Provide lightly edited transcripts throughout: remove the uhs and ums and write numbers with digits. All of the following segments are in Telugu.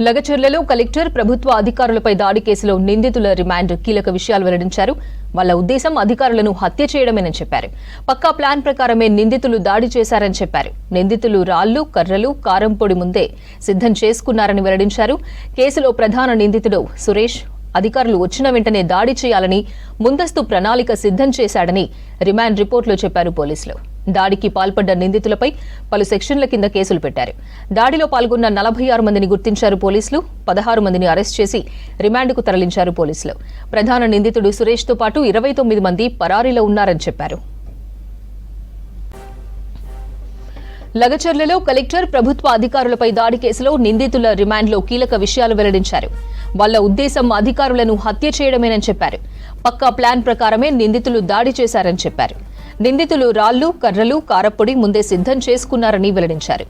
లగచర్లలో కలెక్టర్ ప్రభుత్వ అధికారులపై దాడి కేసులో నిందితుల రిమాండ్ కీలక విషయాలు వెల్లడించారు. వాళ్ళ ఉద్దేశం అధికారులను హత్య చేయడమేనని చెప్పారు. పక్కా ప్లాన్ ప్రకారమే నిందితులు దాడి చేశారని చెప్పారు. నిందితులు రాళ్లు, కర్రలు, కారం పొడి ముందే సిద్ధం చేసుకున్నారని వెల్లడించారు. కేసులో ప్రధాన నిందితుడు సురేష్ అధికారులు వచ్చిన వెంటనే దాడి చేయాలని ముందస్తు ప్రణాళిక సిద్ధం చేశాడని రిమాండ్ రిపోర్టులో చెప్పారు పోలీసులు. దాడికి పాల్పడ్డ నిందితులపై పలు సెక్షన్ల కింద కేసులు పెట్టారు. దాడిలో పాల్గొన్న 46 మందిని గుర్తించారు పోలీసులు. 16 మందిని అరెస్ట్ చేసి రిమాండ్కు తరలించారు పోలీసులు. ప్రధాన నిందితుడు సురేష్తో పాటు 29 మంది పరారీలో ఉన్నారని చెప్పారు. లగచర్లలో కలెక్టర్ ప్రభుత్వ అధికారులపై దాడి కేసులో నిందితుల రిమాండ్లో కీలక విషయాలు వెల్లడించారు. వాళ్ళ ఉద్దేశం అధికారులను హత్య చేయడమేనని చెప్పారు. పక్కా ప్లాన్ ప్రకారమే నిందితులు దాడి చేశారని చెప్పారు. నిందితులు రాళ్లు, కర్రలు, కారప్పొడి ముందే సిద్ధం చేసుకున్నారని వెల్లడించారు.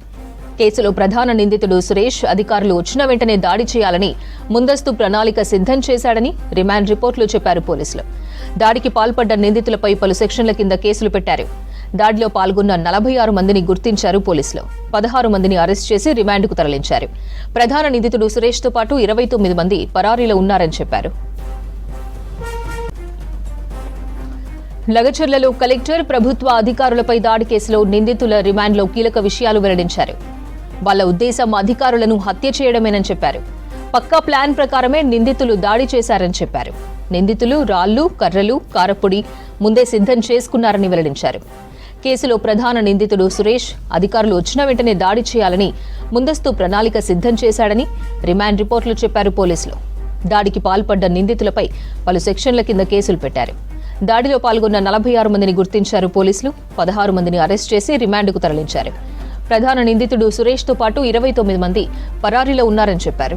కేసులో ప్రధాన నిందితుడు సురేష్ అధికారులు వచ్చిన వెంటనే దాడి చేయాలని ముందస్తు ప్రణాళిక సిద్ధం చేశాడని రిమాండ్ రిపోర్టులో చెప్పారు పోలీసులు. దాడికి పాల్పడ్డ నిందితులపై పలు సెక్షన్ల కింద కేసులు పెట్టారు. దాడిలో పాల్గొన్న 46 మందిని గుర్తించారు పోలీసులు. 16 మందిని అరెస్ట్ చేసి రిమాండ్కు తరలించారు. ప్రధాన నిందితుడు సురేష్తో పాటు 29 మంది పరారీలో ఉన్నారని చెప్పారు. లగచర్లలో కలెక్టర్ ప్రభుత్వ అధికారులపై దాడి కేసులో నిందితుల రిమాండ్లో కీలక విషయాలు వెల్లడించారు. వాళ్ళ ఉద్దేశం అధికారులను హత్య చేయడమేనని చెప్పారు. పక్కా ప్లాన్ ప్రకారమే నిందితులు దాడి చేశారని చెప్పారు. నిందితులు రాళ్లు, కర్రలు, కారప్పొడి ముందే సిద్ధం చేసుకున్నారని వెల్లడించారు. కేసులో ప్రధాన నిందితుడు సురేష్ అధికారులు వచ్చిన వెంటనే దాడి చేయాలని ముందస్తు ప్రణాళిక సిద్ధం చేశాడని రిమాండ్ రిపోర్టులో చెప్పారు పోలీసులు. దాడికి పాల్పడ్డ నిందితులపై పలు సెక్షన్ల కింద కేసులు పెట్టారు. దాడిలో పాల్గొన్న 46 మందిని గుర్తించారు పోలీసులు. 16 మందిని అరెస్ట్ చేసి రిమాండ్కు తరలించారు. ప్రధాన నిందితుడు సురేష్తో పాటు 29 మంది పరారీలో ఉన్నారని చెప్పారు.